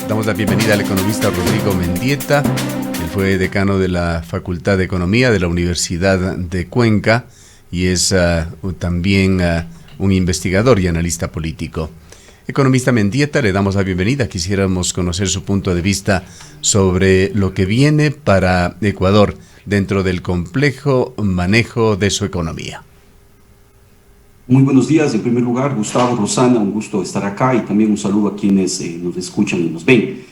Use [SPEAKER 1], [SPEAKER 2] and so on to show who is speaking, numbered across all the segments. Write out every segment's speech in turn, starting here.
[SPEAKER 1] Damos la bienvenida al economista Rodrigo Mendieta. Él fue decano de la Facultad de Economía de la Universidad de Cuenca y es también un investigador y analista político. Economista Mendieta, le damos la bienvenida. Quisiéramos conocer su punto de vista sobre lo que viene para Ecuador dentro del complejo manejo de su economía.
[SPEAKER 2] Muy buenos días. En primer lugar, Gustavo, Rosana, un gusto estar acá y también un saludo a quienes nos escuchan y nos ven.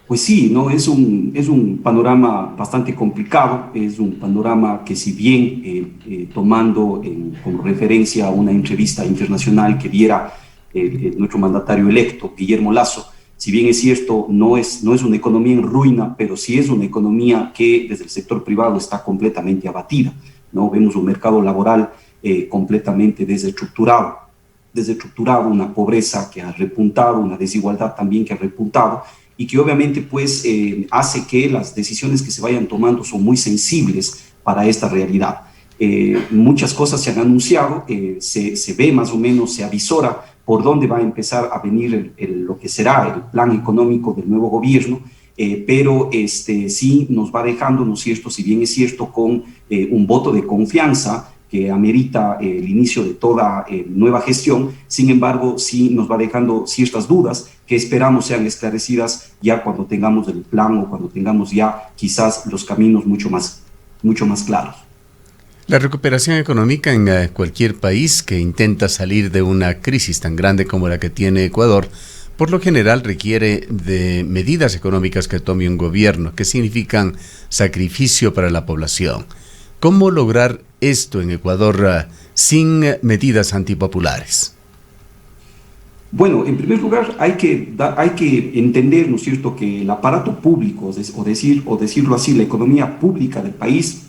[SPEAKER 2] Pues sí, ¿no? Es un panorama bastante complicado, es un panorama que, si bien tomando como referencia a una entrevista internacional que diera nuestro mandatario electo, Guillermo Lasso, si bien es cierto, no es una economía en ruina, pero sí es una economía que desde el sector privado está completamente abatida, ¿no? Vemos un mercado laboral completamente desestructurado, una pobreza que ha repuntado, una desigualdad también que ha repuntado y que obviamente pues hace que las decisiones que se vayan tomando son muy sensibles para esta realidad. Muchas cosas se han anunciado, se ve más o menos, se avisora por dónde va a empezar a venir lo que será el plan económico del nuevo gobierno, pero sí nos va dejando, ¿no es cierto?, si bien es cierto, con un voto de confianza que amerita el inicio de toda nueva gestión. Sin embargo, sí nos va dejando ciertas dudas que esperamos sean esclarecidas ya cuando tengamos el plan o cuando tengamos ya quizás los caminos mucho más claros.
[SPEAKER 1] La recuperación económica en cualquier país que intenta salir de una crisis tan grande como la que tiene Ecuador, por lo general requiere de medidas económicas que tome un gobierno, que significan sacrificio para la población. ¿Cómo lograr esto en Ecuador sin medidas antipopulares?
[SPEAKER 2] Bueno, en primer lugar hay que entender, ¿no es cierto?, que el aparato público, o decirlo así, la economía pública del país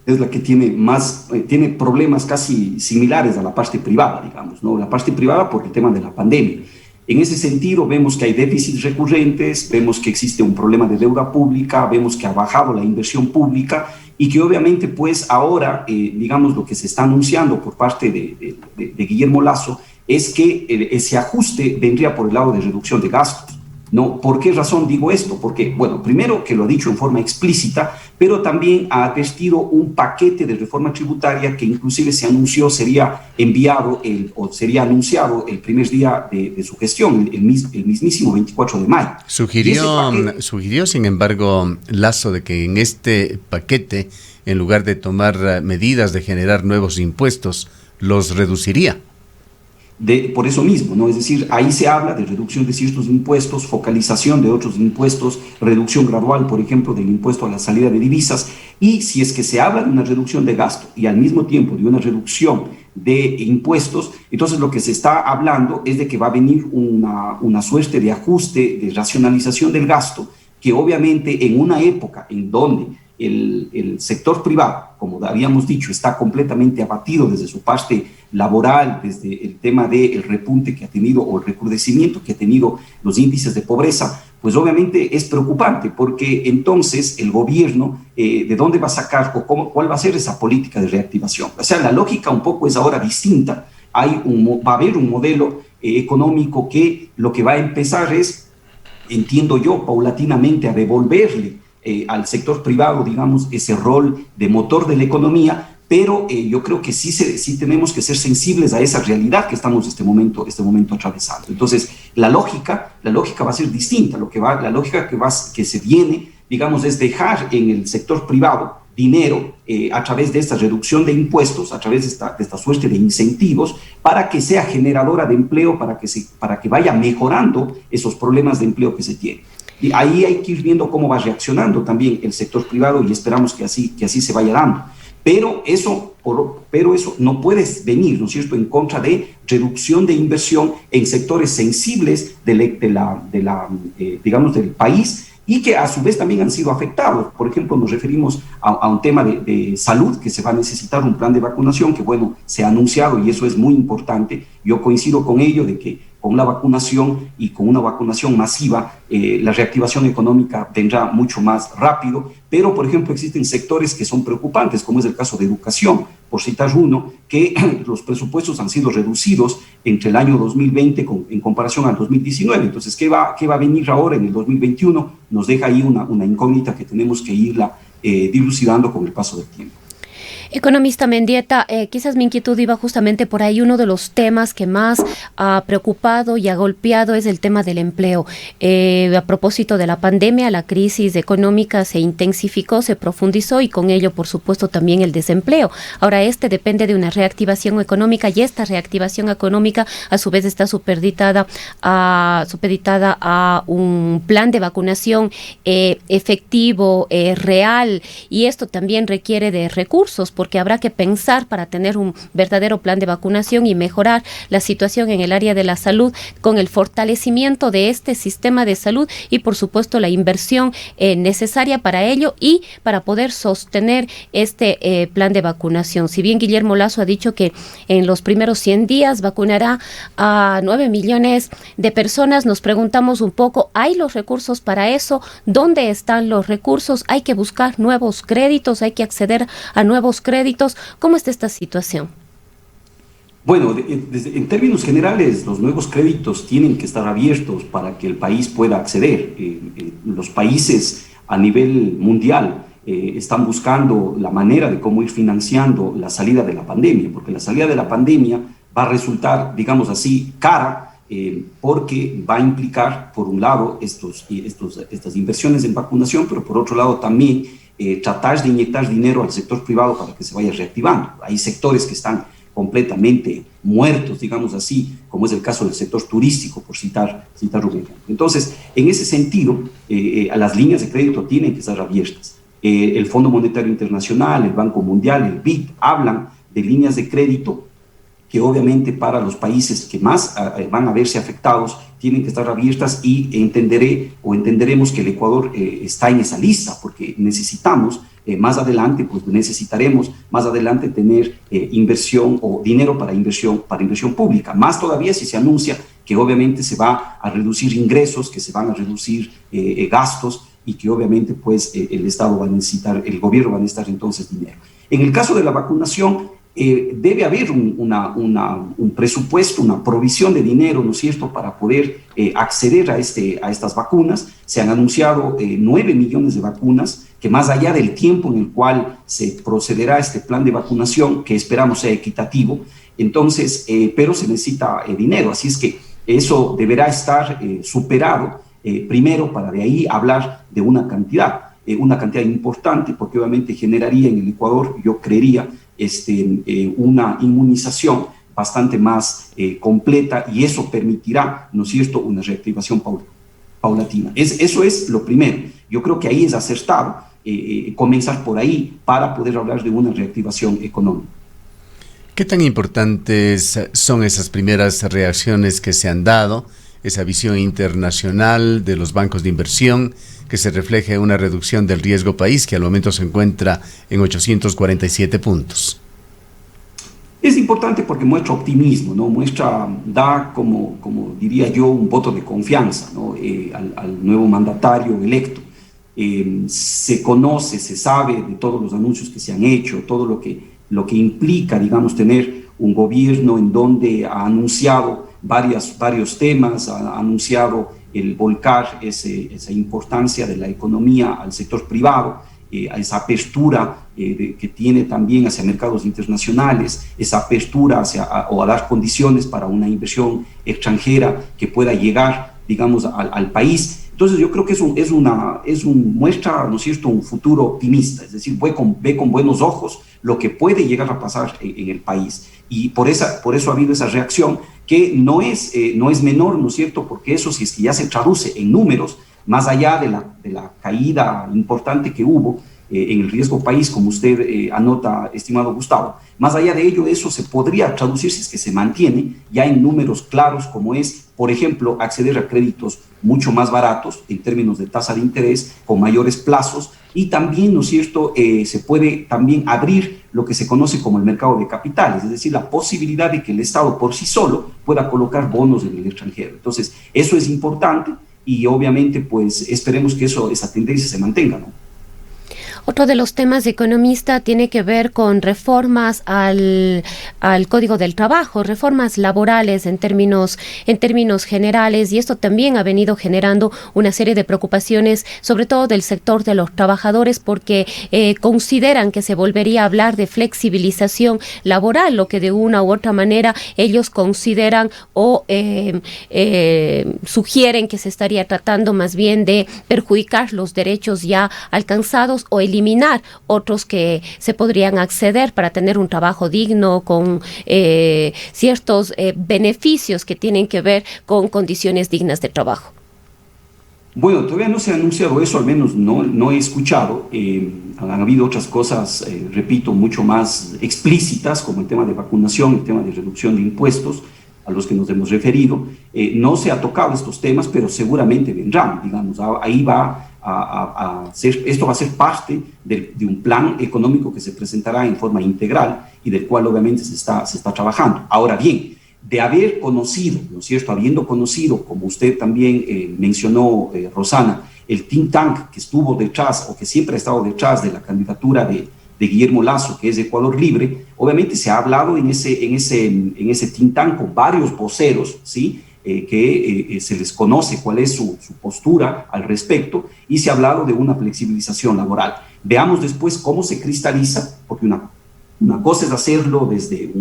[SPEAKER 2] es la que tiene problemas casi similares a la parte privada, digamos, ¿no? La parte privada por el tema de la pandemia. En ese sentido, vemos que hay déficits recurrentes, vemos que existe un problema de deuda pública, vemos que ha bajado la inversión pública y que obviamente pues ahora, digamos, lo que se está anunciando por parte de Guillermo Lasso es que ese ajuste vendría por el lado de reducción de gastos, ¿no? ¿Por qué razón digo esto? Porque, bueno, primero que lo ha dicho en forma explícita, pero también ha advertido un paquete de reforma tributaria que inclusive se anunció sería anunciado el primer día de su gestión, el mismísimo 24 de mayo.
[SPEAKER 1] Sugirió, sin embargo, Lasso, de que en este paquete, en lugar de tomar medidas de generar nuevos impuestos, los reduciría.
[SPEAKER 2] Por eso mismo, ¿no? Es decir, ahí se habla de reducción de ciertos impuestos, focalización de otros impuestos, reducción gradual, por ejemplo, del impuesto a la salida de divisas, y si es que se habla de una reducción de gasto y al mismo tiempo de una reducción de impuestos, entonces lo que se está hablando es de que va a venir una suerte de ajuste, de racionalización del gasto, que obviamente en una época en donde el sector privado, como habíamos dicho, está completamente abatido desde su parte laboral, desde el tema del repunte que ha tenido o el recrudecimiento que ha tenido los índices de pobreza, pues obviamente es preocupante, porque entonces el gobierno, ¿de dónde va a sacar o cuál va a ser esa política de reactivación? O sea, la lógica un poco es ahora distinta. Va a haber un modelo económico que lo que va a empezar es, entiendo yo, paulatinamente a devolverle al sector privado, digamos, ese rol de motor de la economía, pero yo creo que sí tenemos que ser sensibles a esa realidad que estamos este momento atravesando. Entonces, la lógica va a ser distinta. La lógica que se viene, digamos, es dejar en el sector privado dinero a través de esta reducción de impuestos, a través de esta suerte de incentivos, para que sea generadora de empleo, para que vaya mejorando esos problemas de empleo que se tienen. Y ahí hay que ir viendo cómo va reaccionando también el sector privado y esperamos que así se vaya dando. Pero eso no puede venir, ¿no es cierto?, en contra de reducción de inversión en sectores sensibles digamos, del país y que a su vez también han sido afectados. Por ejemplo, nos referimos a un tema de salud, que se va a necesitar un plan de vacunación que, bueno, se ha anunciado y eso es muy importante. Yo coincido con ello de que con la vacunación y con una vacunación masiva, la reactivación económica vendrá mucho más rápido, pero por ejemplo existen sectores que son preocupantes, como es el caso de educación, por citar uno, que los presupuestos han sido reducidos entre el año 2020 en comparación al 2019. Entonces, ¿qué va a venir ahora en el 2021? Nos deja ahí una incógnita que tenemos que irla dilucidando con el paso del tiempo.
[SPEAKER 3] Economista Mendieta, quizás mi inquietud iba justamente por ahí. Uno de los temas que más ha preocupado y ha golpeado es el tema del empleo. A propósito de la pandemia, la crisis económica se intensificó, se profundizó y con ello, por supuesto, también el desempleo. Ahora, depende de una reactivación económica y esta reactivación económica, a su vez, está supeditada a un plan de vacunación efectivo, real, y esto también requiere de recursos, porque habrá que pensar para tener un verdadero plan de vacunación y mejorar la situación en el área de la salud con el fortalecimiento de este sistema de salud y, por supuesto, la inversión necesaria para ello y para poder sostener este plan de vacunación. Si bien Guillermo Lasso ha dicho que en los primeros 100 días vacunará a 9 millones de personas, nos preguntamos un poco, ¿hay los recursos para eso? ¿Dónde están los recursos? ¿Hay que buscar nuevos créditos? ¿Hay que acceder a nuevos créditos? ¿Cómo está esta situación?
[SPEAKER 2] Bueno, en términos generales, los nuevos créditos tienen que estar abiertos para que el país pueda acceder. Los países a nivel mundial están buscando la manera de cómo ir financiando la salida de la pandemia, porque la salida de la pandemia va a resultar, digamos así, cara, porque va a implicar, por un lado, estas inversiones en vacunación, pero por otro lado también tratar de inyectar dinero al sector privado para que se vaya reactivando. Hay sectores que están completamente muertos, digamos así, como es el caso del sector turístico, por citar un ejemplo. Entonces, en ese sentido, las líneas de crédito tienen que estar abiertas. El Fondo Monetario Internacional, el Banco Mundial, el BID, hablan de líneas de crédito que obviamente para los países que más van a verse afectados tienen que estar abiertas, y entenderemos que el Ecuador está en esa lista, porque necesitaremos más adelante tener inversión o dinero para inversión pública, más todavía si se anuncia que obviamente se va a reducir ingresos, que se van a reducir gastos, y que obviamente pues el Estado va a necesitar, el gobierno va a necesitar entonces dinero. En el caso de la vacunación, debe haber un presupuesto, una provisión de dinero, ¿no es cierto?, para poder acceder a estas vacunas. Se han anunciado 9 millones de vacunas, que más allá del tiempo en el cual se procederá a este plan de vacunación, que esperamos sea equitativo, entonces, pero se necesita dinero, así es que eso deberá estar superado primero, para de ahí hablar de una cantidad importante, porque obviamente generaría en el Ecuador, yo creería, una inmunización bastante más completa, y eso permitirá, ¿no es cierto?, una reactivación paulatina. Eso es lo primero. Yo creo que ahí es acertado comenzar por ahí para poder hablar de una reactivación económica.
[SPEAKER 1] ¿Qué tan importantes son esas primeras reacciones que se han dado, esa visión internacional de los bancos de inversión, que se refleja en una reducción del riesgo país que al momento se encuentra en 847 puntos?
[SPEAKER 2] Es importante porque muestra optimismo, ¿no? Da como diría yo, un voto de confianza, ¿no?, al nuevo mandatario electo. Se conoce, se sabe de todos los anuncios que se han hecho, todo lo que implica, digamos, tener un gobierno en donde ha anunciado varios temas, ha anunciado el volcar esa importancia de la economía al sector privado, a esa apertura que tiene también hacia mercados internacionales, esa apertura o a dar condiciones para una inversión extranjera que pueda llegar, digamos, al país. Entonces yo creo que muestra, ¿no es cierto?, un futuro optimista, es decir, ve con buenos ojos lo que puede llegar a pasar en el país, y por eso ha habido esa reacción que no es menor, ¿no es cierto?, porque eso, si es que ya se traduce en números, más allá de la caída importante que hubo, en el riesgo país, como usted anota, estimado Gustavo. Más allá de ello, eso se podría traducir, si es que se mantiene, ya en números claros, como es, por ejemplo, acceder a créditos mucho más baratos en términos de tasa de interés, con mayores plazos, y también, ¿no es cierto?, se puede también abrir lo que se conoce como el mercado de capitales, es decir, la posibilidad de que el Estado por sí solo pueda colocar bonos en el extranjero. Entonces, eso es importante y obviamente, pues, esperemos que esa tendencia se mantenga, ¿no?
[SPEAKER 3] Otro de los temas de economista tiene que ver con reformas al Código del Trabajo, reformas laborales en términos generales, y esto también ha venido generando una serie de preocupaciones, sobre todo del sector de los trabajadores, porque consideran que se volvería a hablar de flexibilización laboral, lo que de una u otra manera ellos consideran o sugieren que se estaría tratando más bien de perjudicar los derechos ya alcanzados o eliminar otros que se podrían acceder para tener un trabajo digno con ciertos beneficios que tienen que ver con condiciones dignas de trabajo.
[SPEAKER 2] Bueno, todavía no se ha anunciado eso, al menos no he escuchado. Han habido otras cosas, repito, mucho más explícitas, como el tema de vacunación, el tema de reducción de impuestos, a los que nos hemos referido. No se ha tocado estos temas, pero seguramente vendrán, digamos, ahí va esto va a ser parte de un plan económico que se presentará en forma integral y del cual obviamente se está trabajando. Ahora bien, de haber conocido, ¿no es cierto?, habiendo conocido, como usted también mencionó, Rosana, el think tank que estuvo detrás o que siempre ha estado detrás de la candidatura de Guillermo Lasso, que es Ecuador Libre, obviamente se ha hablado en ese think tank con varios voceros, ¿sí?, que se les conoce cuál es su postura al respecto, y se ha hablado de una flexibilización laboral. Veamos después cómo se cristaliza, porque una cosa es hacerlo desde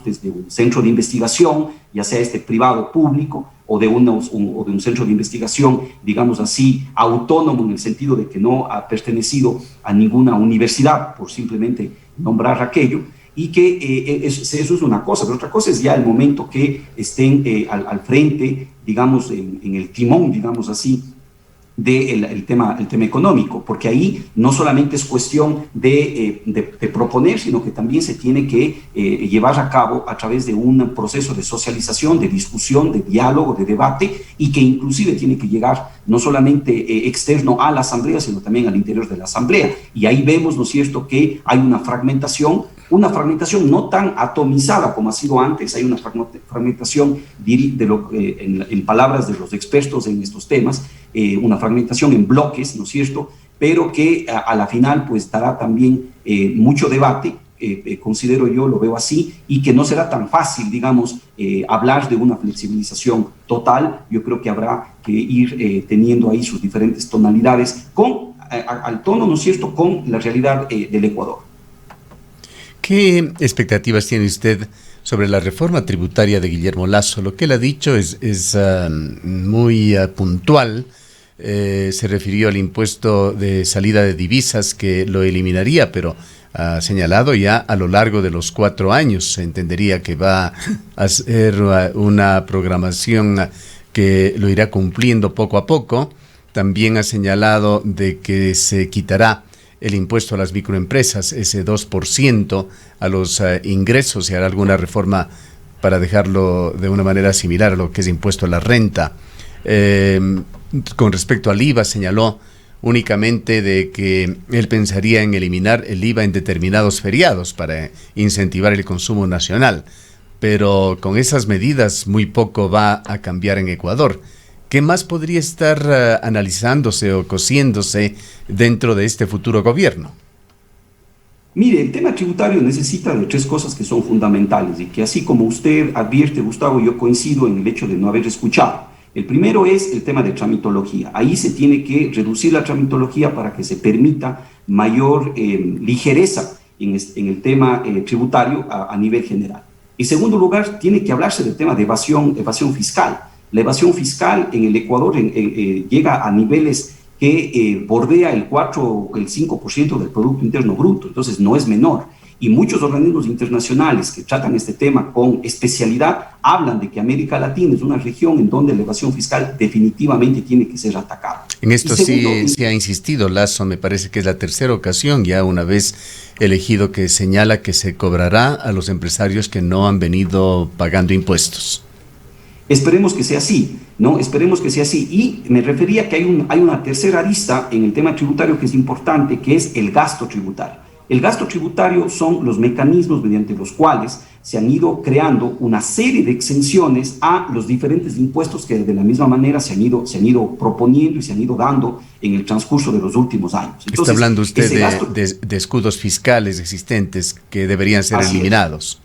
[SPEAKER 2] desde un centro de investigación, ya sea privado o público, o de un centro de investigación, digamos así, autónomo, en el sentido de que no ha pertenecido a ninguna universidad, por simplemente nombrar aquello, y que eso es una cosa, pero otra cosa es ya el momento que estén al frente, digamos, en el timón, digamos así, del tema económico, porque ahí no solamente es cuestión de proponer, sino que también se tiene que llevar a cabo a través de un proceso de socialización, de discusión, de diálogo, de debate, y que inclusive tiene que llegar no solamente externo a la Asamblea, sino también al interior de la Asamblea. Y ahí vemos, ¿no es cierto?, que hay una fragmentación no tan atomizada como ha sido antes, hay una fragmentación, en palabras de los expertos en estos temas, una fragmentación en bloques, ¿no es cierto?, pero que a la final pues dará también mucho debate, considero yo, lo veo así, y que no será tan fácil, digamos, hablar de una flexibilización total. Yo creo que habrá que ir teniendo ahí sus diferentes tonalidades al tono, ¿no es cierto?, con la realidad del Ecuador.
[SPEAKER 1] ¿Qué expectativas tiene usted sobre la reforma tributaria de Guillermo Lasso? Lo que él ha dicho es muy puntual. Se refirió al impuesto de salida de divisas, que lo eliminaría, pero ha señalado ya a lo largo de los 4 años. Se entendería que va a ser una programación que lo irá cumpliendo poco a poco. También ha señalado de que se quitará el impuesto a las microempresas, ese 2% a los ingresos, y hará alguna reforma para dejarlo de una manera similar a lo que es impuesto a la renta. Con respecto al IVA, señaló únicamente de que él pensaría en eliminar el IVA en determinados feriados para incentivar el consumo nacional, pero con esas medidas muy poco va a cambiar en Ecuador. ¿Qué más podría estar analizándose o cociéndose dentro de este futuro gobierno?
[SPEAKER 2] Mire, el tema tributario necesita de 3 cosas que son fundamentales y que, así como usted advierte, Gustavo, yo coincido en el hecho de no haber escuchado. El primero es el tema de tramitología. Ahí se tiene que reducir la tramitología para que se permita mayor ligereza en el tema tributario a nivel general. En segundo lugar, tiene que hablarse del tema de evasión fiscal. La evasión fiscal en el Ecuador llega a niveles que bordea el 4 o el 5% del Producto Interno Bruto, entonces no es menor. Y muchos organismos internacionales que tratan este tema con especialidad hablan de que América Latina es una región en donde la evasión fiscal definitivamente tiene que ser atacada.
[SPEAKER 1] En esto sí se ha insistido, Lasso, me parece que es la tercera ocasión ya una vez elegido, que señala que se cobrará a los empresarios que no han venido pagando impuestos.
[SPEAKER 2] Esperemos que sea así, ¿no? Esperemos que sea así. Y me refería que hay una tercera arista en el tema tributario que es importante, que es el gasto tributario. El gasto tributario son los mecanismos mediante los cuales se han ido creando una serie de exenciones a los diferentes impuestos que de la misma manera se han ido proponiendo y se han ido dando en el transcurso de los últimos años.
[SPEAKER 1] Entonces, está hablando usted de escudos fiscales existentes que deberían ser eliminados.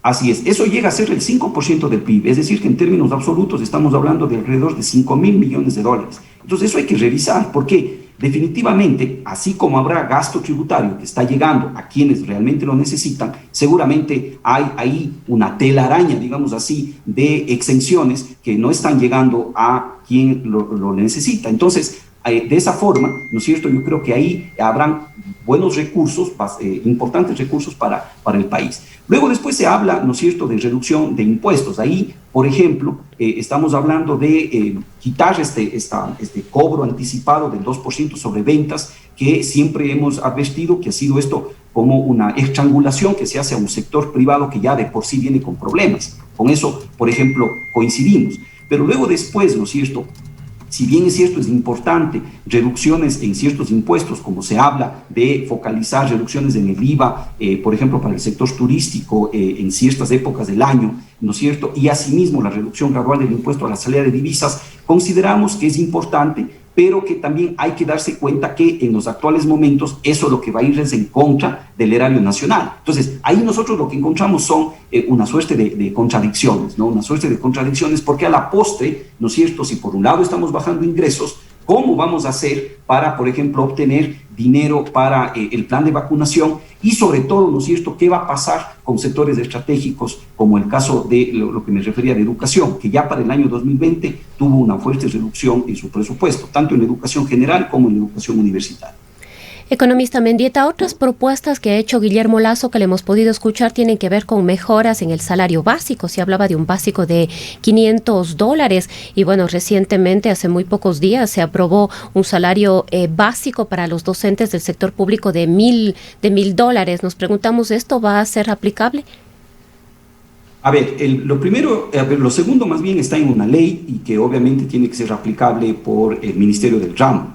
[SPEAKER 2] Así es, eso llega a ser el 5% del PIB, es decir, que en términos absolutos estamos hablando de alrededor de 5.000 millones de dólares. Entonces eso hay que revisar, porque definitivamente, así como habrá gasto tributario que está llegando a quienes realmente lo necesitan, seguramente hay ahí una telaraña, digamos así, de exenciones que no están llegando a quien lo necesita. Entonces, de esa forma, ¿no es cierto? Yo creo que ahí habrán buenos recursos, importantes recursos para el país. Luego después se habla, ¿no es cierto?, de reducción de impuestos. Ahí, por ejemplo, estamos hablando de quitar este cobro anticipado del 2% sobre ventas, que siempre hemos advertido que ha sido esto como una estrangulación que se hace a un sector privado que ya de por sí viene con problemas. Con eso, por ejemplo, coincidimos. Pero luego después, ¿no es cierto?, si bien es cierto, es importante reducciones en ciertos impuestos, como se habla de focalizar reducciones en el IVA, por ejemplo, para el sector turístico en ciertas épocas del año, ¿no es cierto? Y asimismo la reducción gradual del impuesto a la salida de divisas, consideramos que es importante, pero que también hay que darse cuenta que en los actuales momentos eso lo que va a ir es en contra del erario nacional. Entonces, ahí nosotros lo que encontramos son una suerte de contradicciones, ¿no? Una suerte de contradicciones, porque a la postre, ¿no es cierto?, si por un lado estamos bajando ingresos, ¿cómo vamos a hacer para, por ejemplo, obtener dinero para el plan de vacunación? Y sobre todo, ¿no es cierto?, ¿qué va a pasar con sectores estratégicos, como el caso de lo que me refería de educación, que ya para el año 2020 tuvo una fuerte reducción en su presupuesto, tanto en educación general como en educación universitaria?
[SPEAKER 3] Economista Mendieta, otras propuestas que ha hecho Guillermo Lasso que le hemos podido escuchar tienen que ver con mejoras en el salario básico. Se hablaba de un básico de $500 y bueno, recientemente, hace muy pocos días, se aprobó un salario básico para los docentes del sector público de $1,000. Nos preguntamos, ¿esto va a ser aplicable?
[SPEAKER 2] A ver, lo segundo más bien está en una ley y que obviamente tiene que ser aplicable por el Ministerio del Ramo.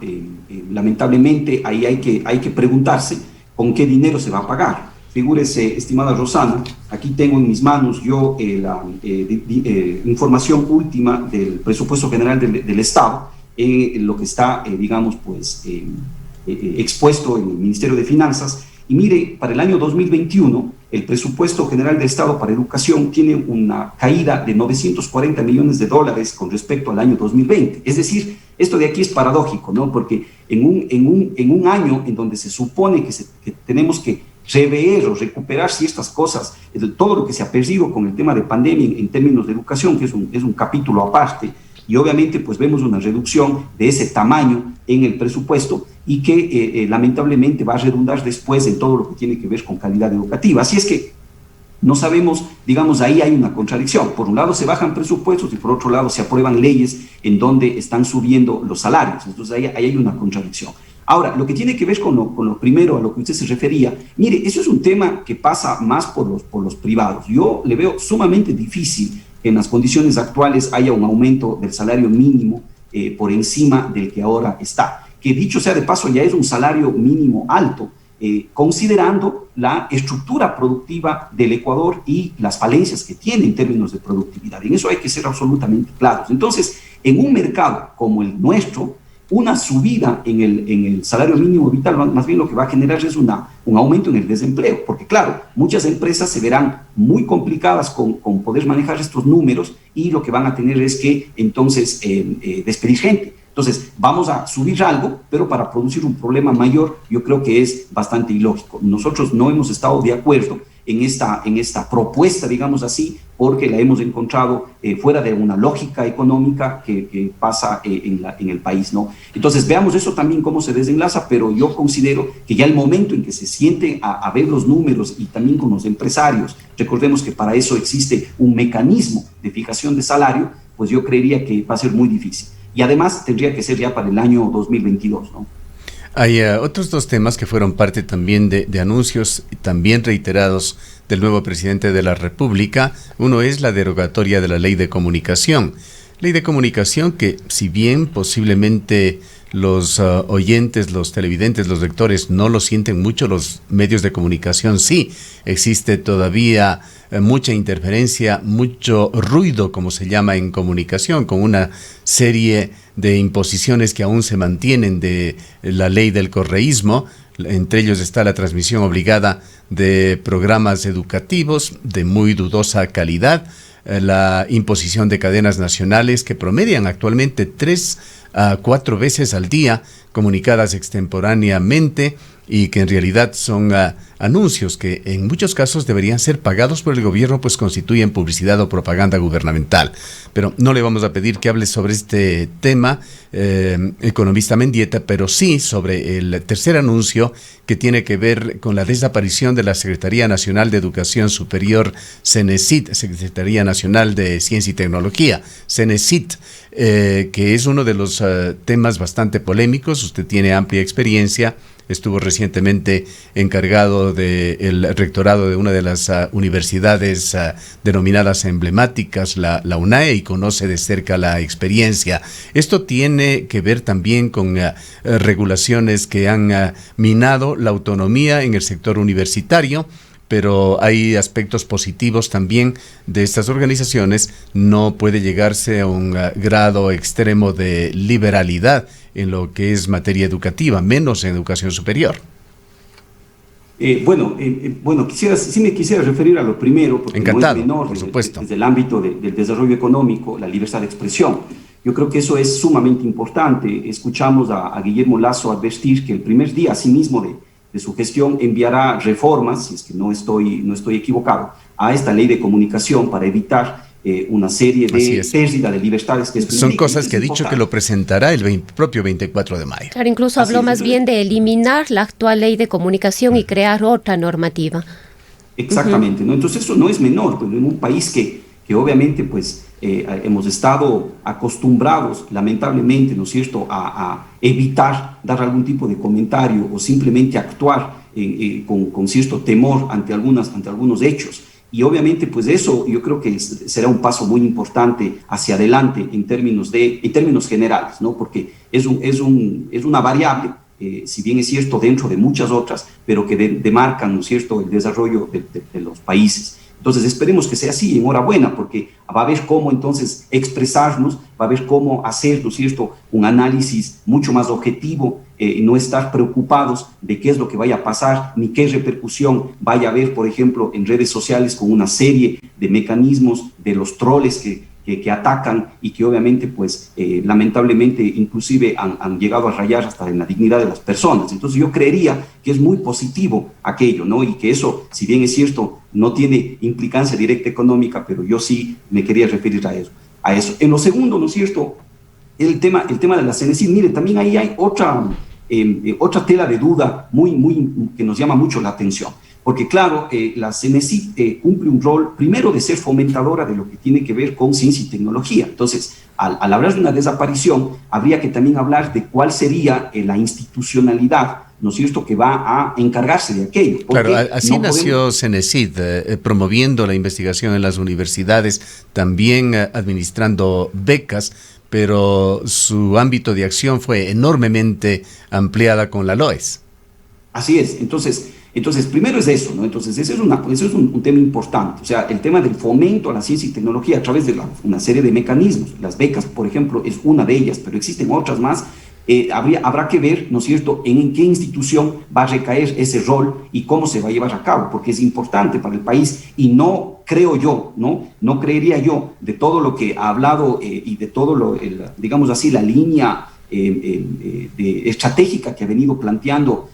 [SPEAKER 2] Lamentablemente ahí hay que preguntarse con qué dinero se va a pagar. Figúrese, estimada Rosana, aquí tengo en mis manos yo la información última del presupuesto general del Estado, lo que está, digamos, pues expuesto en el Ministerio de Finanzas. Y mire, para el año 2021, el presupuesto general del Estado para educación tiene una caída de $940 millones con respecto al año 2020. Es decir, esto de aquí es paradójico, ¿no? Porque en un año en donde se supone que tenemos que rever o recuperar ciertas cosas, todo lo que se ha perdido con el tema de pandemia en términos de educación, que es un capítulo aparte, y obviamente pues vemos una reducción de ese tamaño en el presupuesto y que lamentablemente va a redundar después en todo lo que tiene que ver con calidad educativa. Así es que no sabemos, digamos, ahí hay una contradicción. Por un lado se bajan presupuestos y por otro lado se aprueban leyes en donde están subiendo los salarios. Entonces ahí hay una contradicción. Ahora, lo que tiene que ver con lo primero a lo que usted se refería, mire, eso es un tema que pasa más por los privados. Yo le veo sumamente difícil que en las condiciones actuales haya un aumento del salario mínimo por encima del que ahora está. Que dicho sea de paso, ya es un salario mínimo alto, considerando la estructura productiva del Ecuador y las falencias que tiene en términos de productividad. En eso hay que ser absolutamente claros. Entonces, en un mercado como el nuestro, una subida en el salario mínimo vital, más bien lo que va a generar es un aumento en el desempleo, porque claro, muchas empresas se verán muy complicadas con poder manejar estos números y lo que van a tener es que entonces despedir gente. Entonces, vamos a subir algo, pero para producir un problema mayor, yo creo que es bastante ilógico. Nosotros no hemos estado de acuerdo en esta propuesta, digamos así, porque la hemos encontrado fuera de una lógica económica que pasa en el país, ¿no? Entonces, veamos eso también cómo se desenlaza, pero yo considero que ya el momento en que se sienten a ver los números y también con los empresarios, recordemos que para eso existe un mecanismo de fijación de salario, pues yo creería que va a ser muy difícil. Y además tendría que ser ya para el año 2022, ¿no?
[SPEAKER 1] Hay otros dos temas que fueron parte también de anuncios también reiterados del nuevo presidente de la República. Uno es la derogatoria de la Ley de Comunicación. Ley de Comunicación que, si bien posiblemente los oyentes, los televidentes, los lectores no lo sienten mucho, los medios de comunicación sí, existe todavía mucha interferencia, mucho ruido, como se llama en comunicación, con una serie de imposiciones que aún se mantienen de la ley del correísmo. Entre ellos está la transmisión obligada de programas educativos de muy dudosa calidad, la imposición de cadenas nacionales que promedian actualmente 3 a 4 veces al día, comunicadas extemporáneamente, y que en realidad son anuncios que en muchos casos deberían ser pagados por el gobierno, pues constituyen publicidad o propaganda gubernamental. Pero no le vamos a pedir que hable sobre este tema, economista Mendieta, pero sí sobre el tercer anuncio que tiene que ver con la desaparición de la Secretaría Nacional de Educación Superior, CENESID, Secretaría Nacional de Ciencia y Tecnología, CENESID, que es uno de los temas bastante polémicos. Usted tiene amplia experiencia. Estuvo recientemente encargado del rectorado de una de las universidades denominadas emblemáticas, la UNAE, y conoce de cerca la experiencia. Esto tiene que ver también con regulaciones que han minado la autonomía en el sector universitario, pero hay aspectos positivos también de estas organizaciones. No puede llegarse a un grado extremo de liberalidad en lo que es materia educativa, menos en educación superior.
[SPEAKER 2] Bueno, me quisiera referir a lo primero, porque
[SPEAKER 1] encantado,
[SPEAKER 2] no es menor,
[SPEAKER 1] por supuesto.
[SPEAKER 2] desde el ámbito del desarrollo económico, la libertad de expresión. Yo creo que eso es sumamente importante. Escuchamos a Guillermo Lasso advertir que el primer día, asimismo, de su gestión enviará reformas, si es que no estoy equivocado, a esta ley de comunicación para evitar una serie de pérdida de libertades. Que
[SPEAKER 1] son cosas que ha dicho que lo presentará el propio 24 de mayo.
[SPEAKER 3] Claro, incluso habló más bien de eliminar la actual ley de comunicación y crear otra normativa.
[SPEAKER 2] Exactamente, ¿no? Entonces eso no es menor, pues, en un país que obviamente pues hemos estado acostumbrados, lamentablemente, ¿no es cierto?, a evitar dar algún tipo de comentario o simplemente actuar con cierto temor ante algunos hechos. Y obviamente, pues eso yo creo que será un paso muy importante hacia adelante en términos generales, ¿no? Porque es una variable, si bien es cierto, dentro de muchas otras, pero que demarcan, ¿no es cierto?, el desarrollo de los países. Entonces esperemos que sea así, enhorabuena, porque va a haber cómo entonces expresarnos, va a haber cómo hacer, ¿no es cierto?, un análisis mucho más objetivo, y no estar preocupados de qué es lo que vaya a pasar, ni qué repercusión vaya a haber, por ejemplo, en redes sociales con una serie de mecanismos de los troles que atacan y que obviamente, pues, lamentablemente, inclusive han llegado a rayar hasta en la dignidad de las personas. Entonces yo creería que es muy positivo aquello, ¿no? Y que eso, si bien es cierto, no tiene implicancia directa económica, pero yo sí me quería referir a eso. En lo segundo, ¿no es cierto?, el tema de la CENESID. Mire, también ahí hay otra tela de duda que nos llama mucho la atención. Porque claro, la CENESID cumple un rol, primero, de ser fomentadora de lo que tiene que ver con ciencia y tecnología. Entonces, al hablar de una desaparición, habría que también hablar de cuál sería la institucionalidad, ¿no es cierto?, que va a encargarse de aquello.
[SPEAKER 1] Claro, así nació CENESID, promoviendo la investigación en las universidades, también administrando becas, pero su ámbito de acción fue enormemente ampliada con la LOES.
[SPEAKER 2] Así es. Entonces primero es eso, ¿no? Entonces ese es un tema importante. O sea, el tema del fomento a la ciencia y tecnología a través de una serie de mecanismos. Las becas, por ejemplo, es una de ellas, pero existen otras más. Habrá que ver, ¿no es cierto?, en qué institución va a recaer ese rol y cómo se va a llevar a cabo, porque es importante para el país. Y no creo yo, no creería yo, de todo lo que ha hablado y de todo digamos así, la línea estratégica que ha venido planteando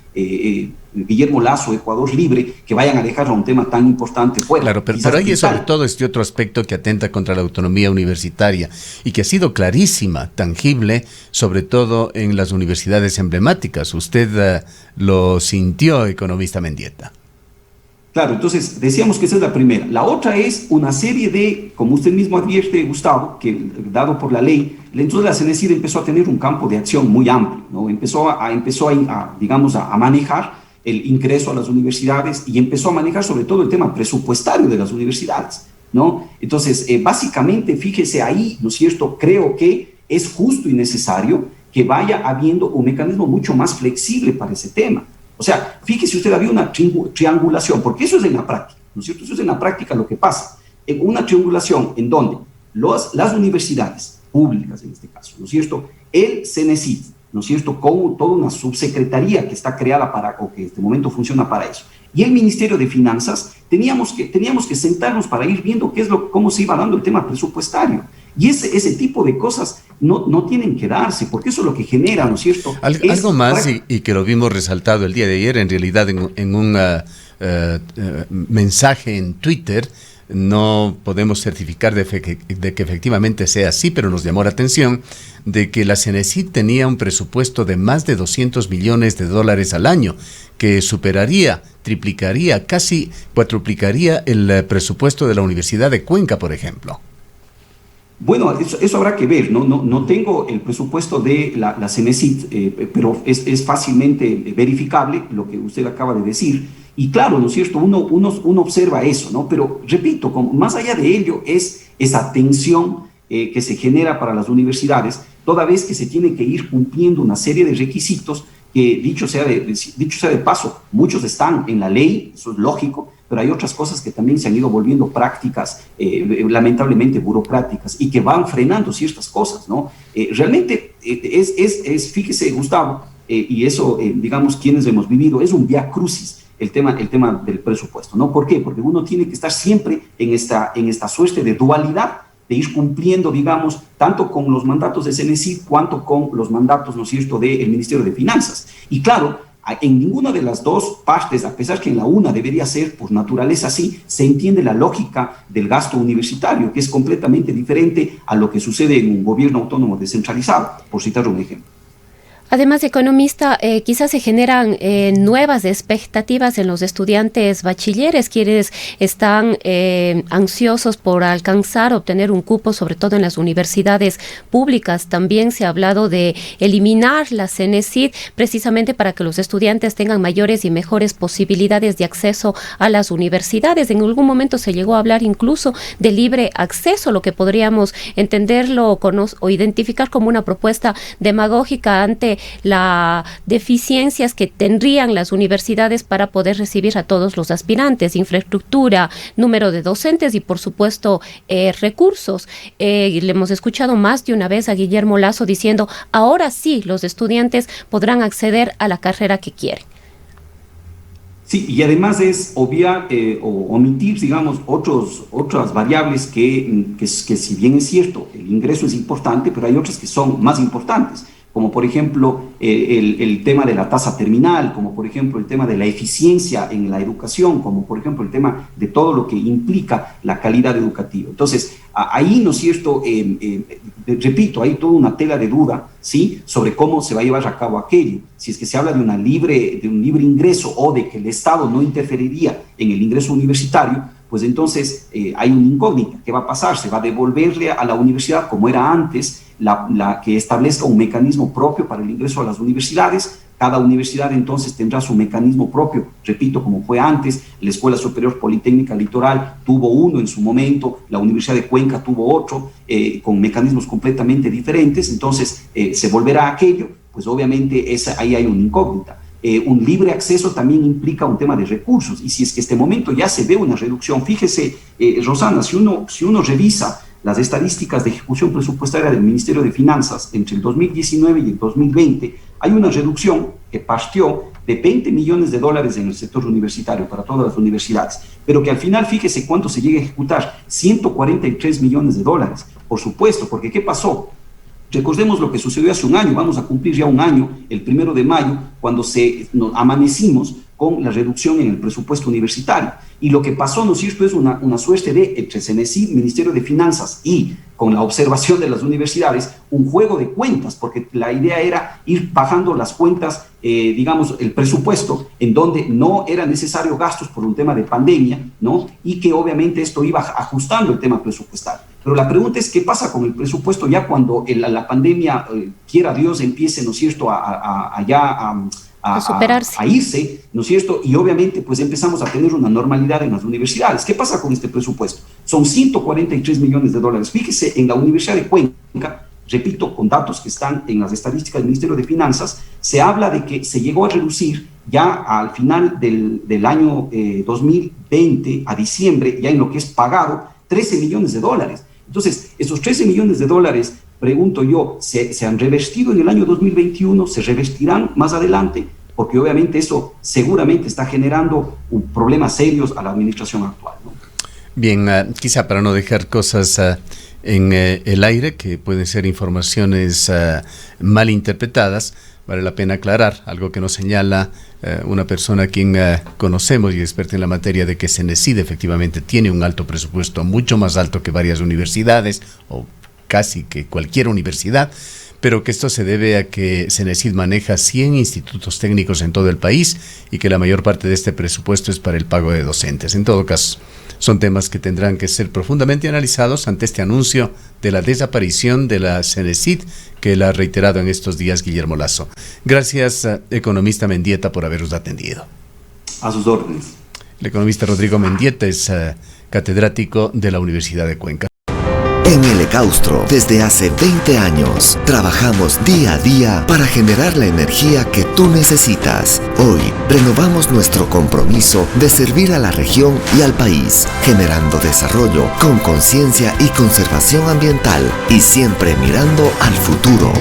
[SPEAKER 2] Guillermo Lasso, Ecuador Libre, que vayan a dejar a un tema tan importante fuera.
[SPEAKER 1] Claro, pero hay sobre todo este otro aspecto que atenta contra la autonomía universitaria y que ha sido clarísima, tangible, sobre todo en las universidades emblemáticas. Usted lo sintió, economista Mendieta.
[SPEAKER 2] Claro, entonces decíamos que esa es la primera. La otra es una serie de, como usted mismo advierte, Gustavo, que dado por la ley, entonces la CENESID empezó a tener un campo de acción muy amplio, ¿no? Empezó a manejar el ingreso a las universidades y empezó a manejar sobre todo el tema presupuestario de las universidades, ¿no? Entonces, básicamente, fíjese ahí, ¿no es cierto? Creo que es justo y necesario que vaya habiendo un mecanismo mucho más flexible para ese tema. O sea, fíjese usted, había una triangulación, porque eso es en la práctica, ¿no es cierto? Eso es en la práctica lo que pasa. Una triangulación en donde las universidades públicas, en este caso, ¿no es cierto? El CENESID, ¿no es cierto? Como toda una subsecretaría que está creada o que en este momento funciona para eso. Y el Ministerio de Finanzas, teníamos que sentarnos para ir viendo cómo se iba dando el tema presupuestario. Y ese tipo de cosas no tienen que darse, porque eso es lo que genera, ¿no es cierto?
[SPEAKER 1] Algo más, y que lo vimos resaltado el día de ayer, en realidad en un mensaje en Twitter. No podemos certificar de que efectivamente sea así, pero nos llamó la atención de que la CENESID tenía un presupuesto de más de $200 millones al año, que superaría, triplicaría, casi cuatruplicaría el presupuesto de la Universidad de Cuenca, por ejemplo.
[SPEAKER 2] Bueno, eso habrá que ver, ¿no? No tengo el presupuesto de la CENESID, pero es fácilmente verificable lo que usted acaba de decir. Y claro, ¿no es cierto? Uno observa eso, ¿no? Pero repito, más allá de ello es esa tensión que se genera para las universidades, toda vez que se tiene que ir cumpliendo una serie de requisitos que, dicho sea de paso, muchos están en la ley, eso es lógico, pero hay otras cosas que también se han ido volviendo prácticas, lamentablemente burocráticas, y que van frenando ciertas cosas, ¿no? Realmente fíjese, Gustavo, y eso, digamos, quienes hemos vivido, es un vía crucis el tema del presupuesto, ¿no? ¿Por qué? Porque uno tiene que estar siempre en esta suerte de dualidad, de ir cumpliendo, digamos, tanto con los mandatos de CENESID cuanto con los mandatos, ¿no es cierto?, del Ministerio de Finanzas. Y claro, en ninguna de las dos partes, a pesar que en la una debería ser por naturaleza así, se entiende la lógica del gasto universitario, que es completamente diferente a lo que sucede en un gobierno autónomo descentralizado, por citar un ejemplo.
[SPEAKER 3] Además, economista, quizás se generan nuevas expectativas en los estudiantes bachilleres, quienes están ansiosos por obtener un cupo, sobre todo en las universidades públicas. También se ha hablado de eliminar la CENESID precisamente para que los estudiantes tengan mayores y mejores posibilidades de acceso a las universidades. En algún momento se llegó a hablar incluso de libre acceso, lo que podríamos entenderlo o identificar como una propuesta demagógica ante las deficiencias que tendrían las universidades para poder recibir a todos los aspirantes: infraestructura, número de docentes y, por supuesto, recursos. Le hemos escuchado más de una vez a Guillermo Lasso diciendo: ahora sí, los estudiantes podrán acceder a la carrera que quieren.
[SPEAKER 2] Sí, y además es obviar o omitir, digamos, otras variables que si bien es cierto, el ingreso es importante, pero hay otras que son más importantes, como por ejemplo el tema de la tasa terminal, como por ejemplo el tema de la eficiencia en la educación, como por ejemplo el tema de todo lo que implica la calidad educativa. Entonces, ahí, ¿no es cierto?, repito, hay toda una tela de duda, ¿sí?, sobre cómo se va a llevar a cabo aquello. Si es que se habla de un libre ingreso o de que el Estado no interferiría en el ingreso universitario, pues entonces hay una incógnita. ¿Qué va a pasar? ¿Se va a devolverle a la universidad, como era antes, la que establezca un mecanismo propio para el ingreso a las universidades? Cada universidad entonces tendrá su mecanismo propio, repito, como fue antes. La Escuela Superior Politécnica Litoral tuvo uno en su momento, la Universidad de Cuenca tuvo otro, con mecanismos completamente diferentes. Entonces se volverá a aquello, pues obviamente ahí hay una incógnita. Un libre acceso también implica un tema de recursos, y si es que este momento ya se ve una reducción, fíjese, Rosana, si uno revisa las estadísticas de ejecución presupuestaria del Ministerio de Finanzas entre el 2019 y el 2020, hay una reducción que partió de $20 millones en el sector universitario para todas las universidades, pero que al final, fíjese cuánto se llega a ejecutar: $143 millones. Por supuesto, porque ¿qué pasó? Recordemos lo que sucedió hace un año, vamos a cumplir ya un año, el 1 de mayo, cuando amanecimos con la reducción en el presupuesto universitario. Y lo que pasó, ¿no es cierto?, es una suerte de, entre CENESID, Ministerio de Finanzas y con la observación de las universidades, un juego de cuentas, porque la idea era ir bajando las cuentas, digamos, el presupuesto, en donde no era necesario gastos por un tema de pandemia, ¿no? Y que obviamente esto iba ajustando el tema presupuestal. Pero la pregunta es, ¿qué pasa con el presupuesto ya cuando la pandemia, quiera Dios, empiece, ¿no es cierto?, a irse, ¿no es cierto? Y obviamente pues empezamos a tener una normalidad en las universidades. ¿Qué pasa con este presupuesto? Son 143 millones de dólares. Fíjese, en la Universidad de Cuenca, repito, con datos que están en las estadísticas del Ministerio de Finanzas, se habla de que se llegó a reducir ya al final del año 2020, a diciembre, ya en lo que es pagado, 13 millones de dólares. Entonces, esos 13 millones de dólares, pregunto yo, ¿se han revertido en el año 2021? ¿Se revertirán más adelante? Porque obviamente eso seguramente está generando problemas serios a la administración actual, ¿no?
[SPEAKER 1] Bien, quizá para no dejar cosas en el aire, que pueden ser informaciones mal interpretadas, vale la pena aclarar algo que nos señala una persona a quien conocemos y experta en la materia, de que CENESID efectivamente tiene un alto presupuesto, mucho más alto que varias universidades, o casi que cualquier universidad, pero que esto se debe a que CENESID maneja 100 institutos técnicos en todo el país y que la mayor parte de este presupuesto es para el pago de docentes. En todo caso, son temas que tendrán que ser profundamente analizados ante este anuncio de la desaparición de la CENESID, que la ha reiterado en estos días Guillermo Lasso. Gracias, economista Mendieta, por habernos atendido.
[SPEAKER 2] A sus órdenes.
[SPEAKER 1] El economista Rodrigo Mendieta es catedrático de la Universidad de Cuenca.
[SPEAKER 4] En el Ecaustro, desde hace 20 años, trabajamos día a día para generar la energía que tú necesitas. Hoy, renovamos nuestro compromiso de servir a la región y al país, generando desarrollo con conciencia y conservación ambiental, y siempre mirando al futuro.